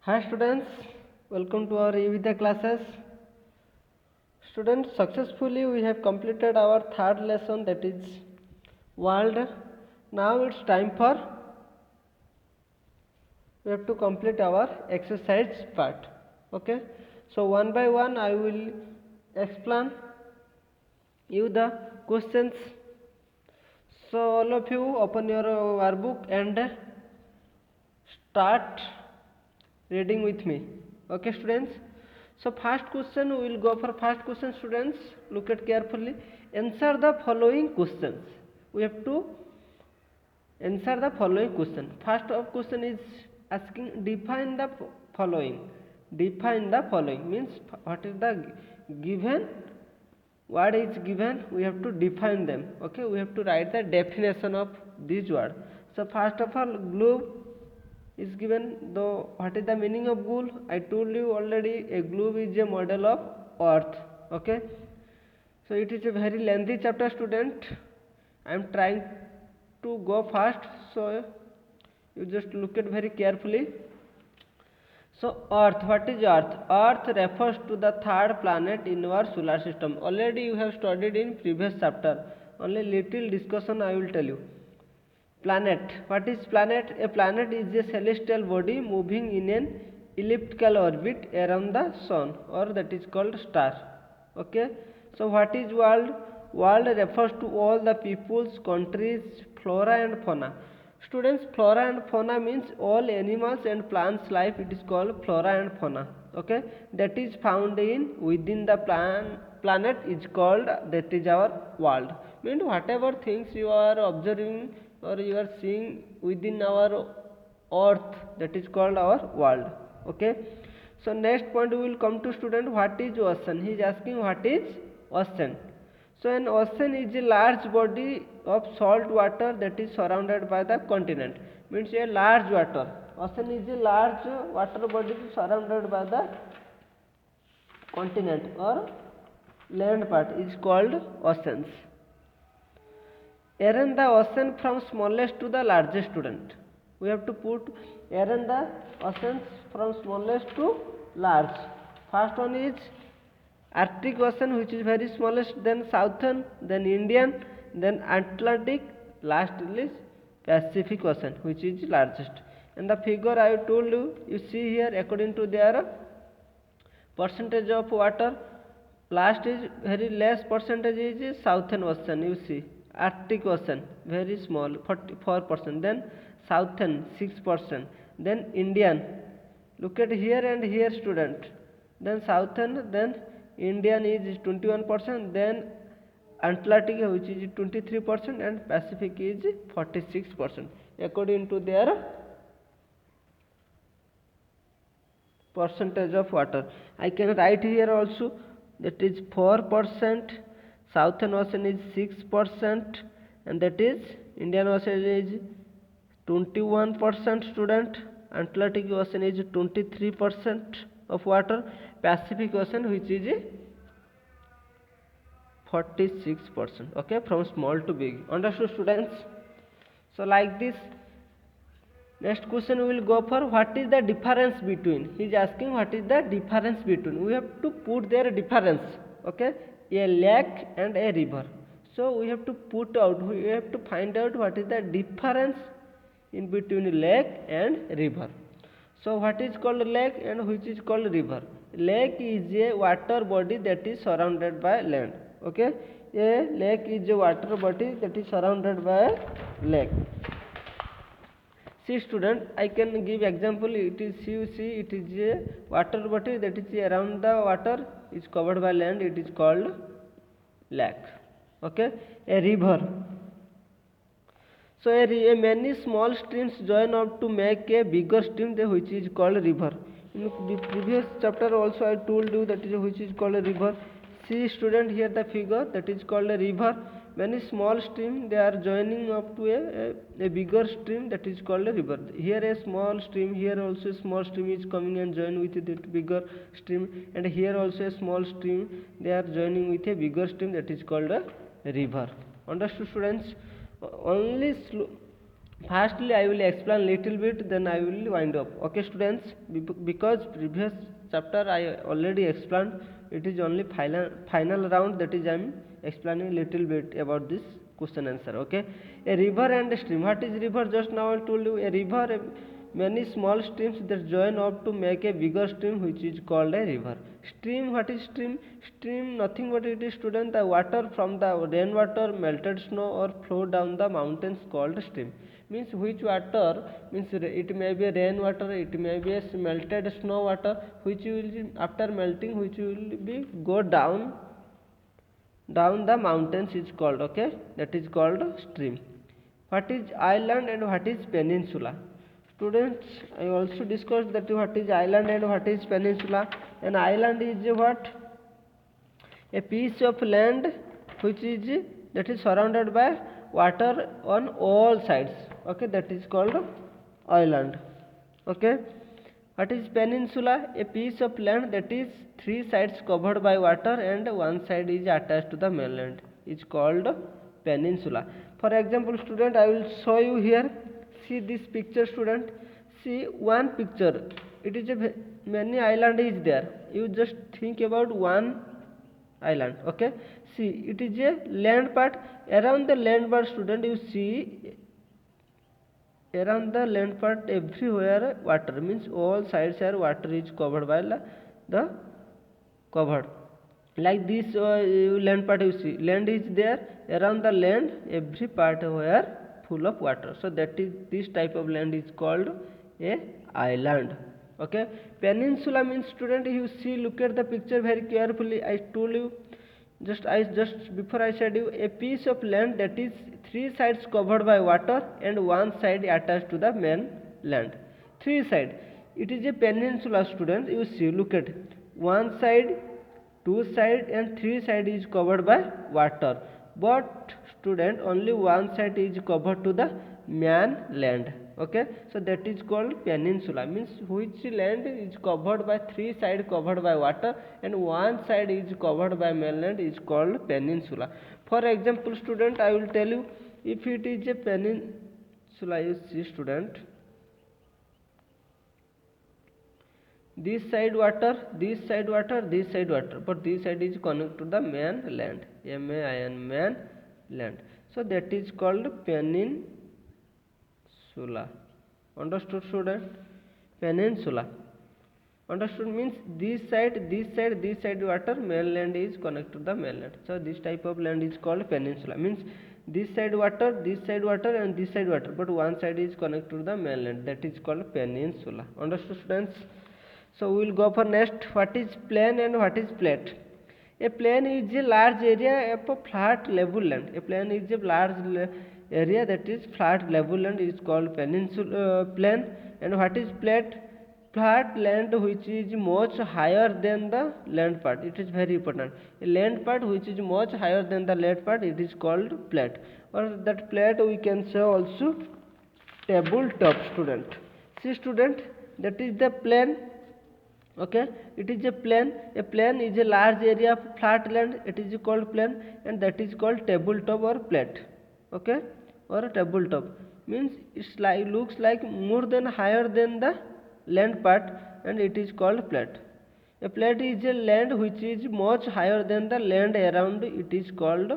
Hi students, welcome to our Evidya classes. Students, successfully we have completed our third lesson, that is world. Now it's time for we have to complete our exercise part. Okay, so one by one I will explain you the questions. So all of you open your workbook and start reading with me. Okay students, so first question, we will go for first question. Students, look at carefully, answer the following questions. We have to answer the following question. First of question is asking define the following. Define the following means what is the given word is given, we have to define them. Okay, we have to write the definition of this word. So first of all, globe is given. Though what is the meaning of globe? I told you already, a globe is a model of earth. Okay, so it is a very lengthy chapter, student. I am trying to go fast, so you just look at very carefully. So earth, what is earth? Earth refers to the third planet in our solar system. Already you have studied in previous chapter, only little discussion I will tell you. Planet, what is planet? A planet is a celestial body moving in an elliptical orbit around the sun, or that is called star. Okay, so what is world? World refers to all the peoples, countries, flora and fauna. Students, flora and fauna means all animals and plants life, it is called flora and fauna. Okay, that is found in within the planet is called, that is our world. Means whatever things you are observing or you are seeing within our earth, that is called our world. Okay, so next point we will come to, student, what is ocean? He is asking what is ocean. So an ocean is a large body of salt water that is surrounded by the continent. Means a large water. Ocean is a large water body surrounded by the continent or land part is called oceans. Arrange the ocean from smallest to the largest, student. We have to put arrange the oceans from smallest to large. First one is Arctic Ocean, which is very smallest, then Southern, then Indian, then Atlantic, lastly Pacific Ocean, which is largest. And the figure I told you, you see here, according to their percentage of water, last is very less percentage is Southern Ocean, you see. Arctic Ocean, very small, 44%, then Southern 6%, then Indian, look at here and here, student, then Southern, then Indian is 21%, then Atlantic, which is 23%, and Pacific is 46%, according to their percentage of water. I can write here also, that is 4%, Southern Ocean is 6%, and that is Indian Ocean is 21%, student. Atlantic Ocean is 23% of water. Pacific Ocean, which is 46%. Okay, from small to big. Understood, students? So like this. Next question we will go for, what is the difference between? He is asking what is the difference between. We have to put their difference. Okay, a lake and a river. So we have to put out, we have to find out what is the difference in between lake and river. So what is called lake and which is called river? Lake is a water body that is surrounded by land. Okay, a lake is a water body that is surrounded by lake. See, student, I can give example. It is, you see, it is a water body that is around the water is covered by land. It is called lake. Okay, a river. So many small streams join up to make a bigger stream, which is called river. In the previous chapter also I told you that is which is called a river. See, student, here the figure, that is called a river. Many small stream, they are joining up to a bigger stream, that is called a river. Here a small stream, here also a small stream is coming and join with that bigger stream, and here also a small stream, they are joining with a bigger stream, that is called a river. Understood, students? Only Firstly, I will explain little bit, then I will wind up. Okay, students, because previous chapter I already explained, it is only final round, that is I am explaining little bit about this question answer. Okay, a river and a stream. What is river? Just now I told you, a river, many small streams that join up to make a bigger stream, which is called a river. Stream, what is stream? Stream, nothing but it is, student, the water from the rainwater, melted snow, or flow down the mountains, called stream. Means which water, means it may be rainwater, it may be a melted snow water, which will after melting, which will be go down the mountains, is called, okay, that is called stream. What is island and what is peninsula? Students, I also discussed that what is island and what is peninsula. An island is what? A piece of land which is that is surrounded by water on all sides, okay, that is called island. Okay, what is peninsula? A piece of land that is three sides covered by water and one side is attached to the mainland, is called peninsula. For example, student, I will show you here. See this picture, student. See one picture, it is a many island is there. You just think about one island. Okay, see, it is a land part. Around the land part, student, you see around the land part everywhere water, means all sides are water is covered by the covered, like this land part. You see land is there, around the land every part where full of water, so that is this type of land is called a island. Okay, peninsula means, student, you see, look at the picture very carefully. I told you just before, I said you, a piece of land that is three sides covered by water and one side attached to the main land. Three side, it is a peninsula, student. You see, look at one side, two side and three side is covered by water, but student, only one side is covered to the main land. Okay, so that is called peninsula, means which land is covered by three side covered by water and one side is covered by mainland, is called peninsula. For example, student, I will tell you, if it is a peninsula, you see, student, this side water, this side water, this side water, but this side is connected to the main land, main land, so that is called peninsula. Understood, student? Peninsula. Understood means this side water, mainland is connected to the mainland, so this type of land is called peninsula. Means this side water and this side water, but one side is connected to the mainland, that is called peninsula. Understood, students? So we will go for next. What is plain and what is flat? A plain is a large area of a flat level land. A plain is a large area that is flat level land, is called peninsula plain. And what is flat? Flat land which is much higher than the land part. It is very important. A land part which is much higher than the land part, it is called flat. Or that flat we can say also tabletop, student. See, student, that is the plain. Okay, it is a plain. A plain is a large area of flat land, it is called plain, and that is called tabletop or flat. Okay, or tabletop means it's like looks like more than higher than the land part, and it is called flat. A flat is a land which is much higher than the land around, it is called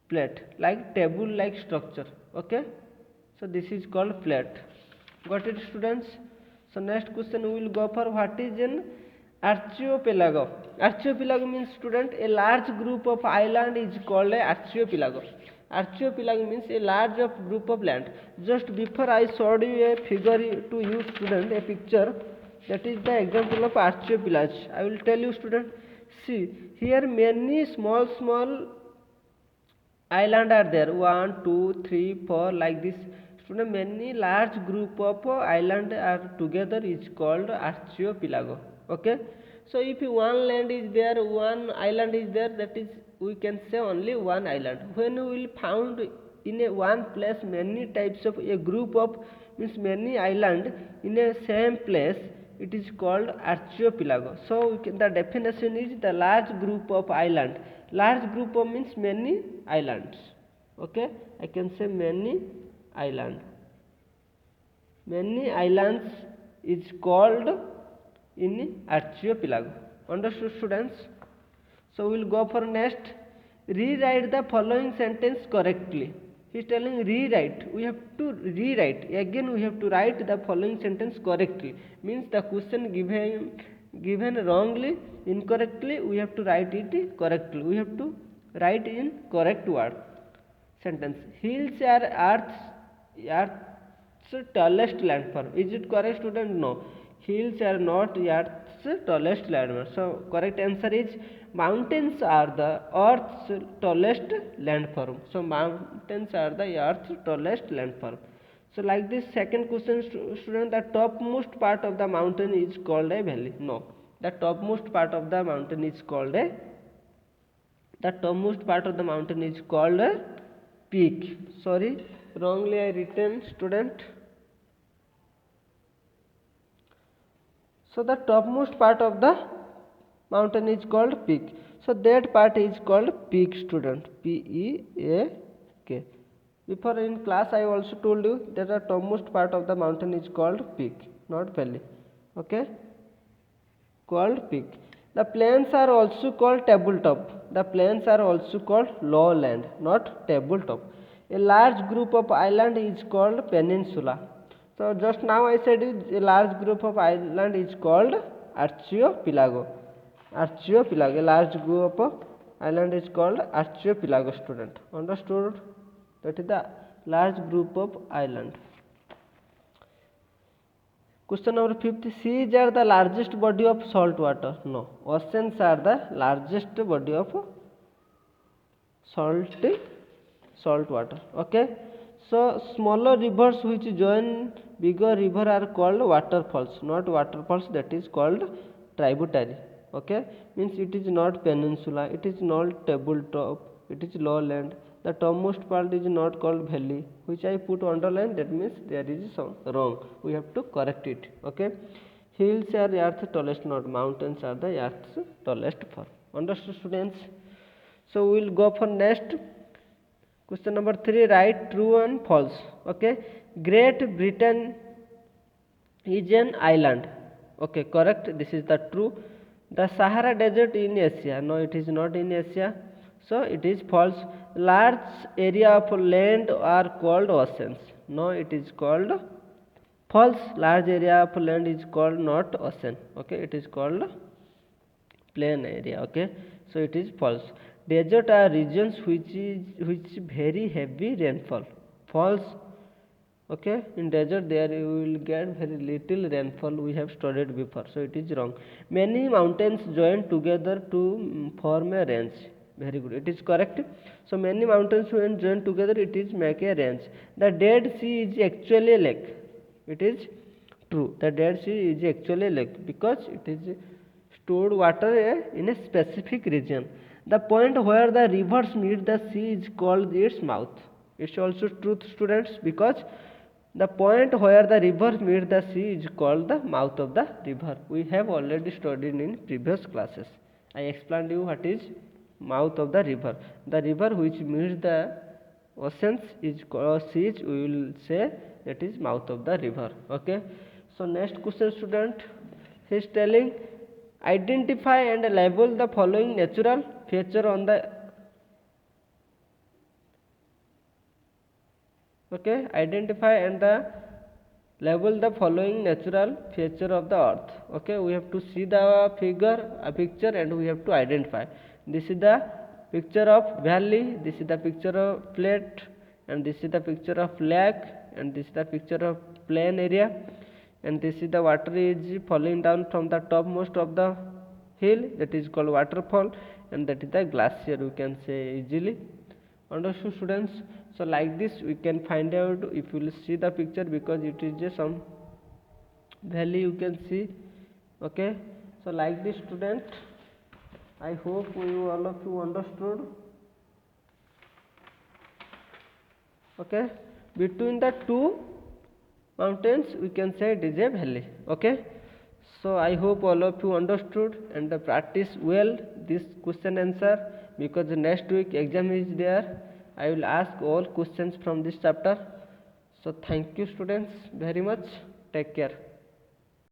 flat, like table like structure. Okay, so this is called flat. Got it, students? So next question we will go for, what is an archipelago? Archipelago means, student, a large group of island is called a archipelago. Archipelago means a large group of land. Just before I showed you a figure to you, student, a picture, that is the example of archipelago. I will tell you, student, see here many small island are there, 1 2 3 4 like this. Student, many large group of island are together is called archipelago. Okay, so if one land is there, one island is there, that is we can say only one island. When we will found in a one place many types of a group of, means many island in a same place, it is called archipelago. So the definition is the large group of island. Large group of means many islands. Okay, I can say many island. Many islands is called in archipelago. Understood, students? So we will go for next. Rewrite the following sentence correctly. He is telling rewrite. We have to rewrite. Again we have to write the following sentence correctly. Means the question given wrongly, incorrectly, we have to write it correctly. We have to write in correct word. Sentence. Hills are Earth's tallest landform. Is it correct, student? No. Hills are not Earth's tallest landform. So correct answer is mountains are the Earth's tallest landform. So mountains are the Earth's tallest landform. So like this second question, student, the topmost part of the mountain is called a valley. No. The topmost part of the mountain is called a peak. Sorry, wrongly I written, student. So the topmost part of the mountain is called peak. So that part is called peak, student. P-E-A-K. Before in class I also told you that the topmost part of the mountain is called peak, not valley. Okay? Called peak. The plains are also called tabletop. The plains are also called lowland, not tabletop. A large group of island is called peninsula. So just now I said a large group of island is called archipelago. Archipelago. A large group of island is called archipelago, student. Understood? That is the large group of island. Question number 50. Seas are the largest body of salt water. No. Oceans are the largest body of salt water. Okay. So smaller rivers which join bigger river are called waterfalls. Not waterfalls, that is called tributary. Okay. Means it is not peninsula. It is not tabletop. It is lowland. The topmost part is not called valley, which I put underline. That means there is some wrong. We have to correct it. Okay. Hills are Earth's tallest, not mountains are the Earth's tallest form. Understood, students? So we will go for next. Question number 3. Write true and false. Okay. Great Britain is an island. Okay, correct. This is the true. The Sahara Desert in Asia. No, it is not in Asia. So it is false. Large area of land are called oceans. No, it is called false. Large area of land is called not ocean. Okay, it is called plain area. Okay, so it is false. Desert are regions which very heavy rainfall. False. Okay, in desert there you will get very little rainfall. We have studied before, so it is wrong. Many mountains join together to form a range. Very good, it is correct. So many mountains when join together, it is make a range. The Dead Sea is actually a lake. It is true. The Dead Sea is actually a lake because it is stored water in a specific region. The point where the rivers meet the sea is called its mouth. It's also true, students, because the point where the river meet the sea is called the mouth of the river. We have already studied in previous classes. I explained you what is mouth of the river. The river which meets the oceans is called seas. We will say that is mouth of the river. Okay. So next question, student. He is telling identify and label the following natural feature on the. Okay, identify and label the following natural feature of the earth. Okay, we have to see the picture and we have to identify. This is the picture of valley, this is the picture of plate, and this is the picture of lake, and this is the picture of plain area, and this is the water is falling down from the topmost of the hill, that is called waterfall, and that is the glacier, we can say easily. Understood, students? So like this we can find out if you will see the picture, because it is just some valley you can see. Okay, so like this, student, I hope all of you understood. Okay, between the two mountains we can say it is a valley. Okay, so I hope all of you understood and practice well this question answer, because the next week exam is there. I will ask all questions from this chapter. So thank you students very much. Take care.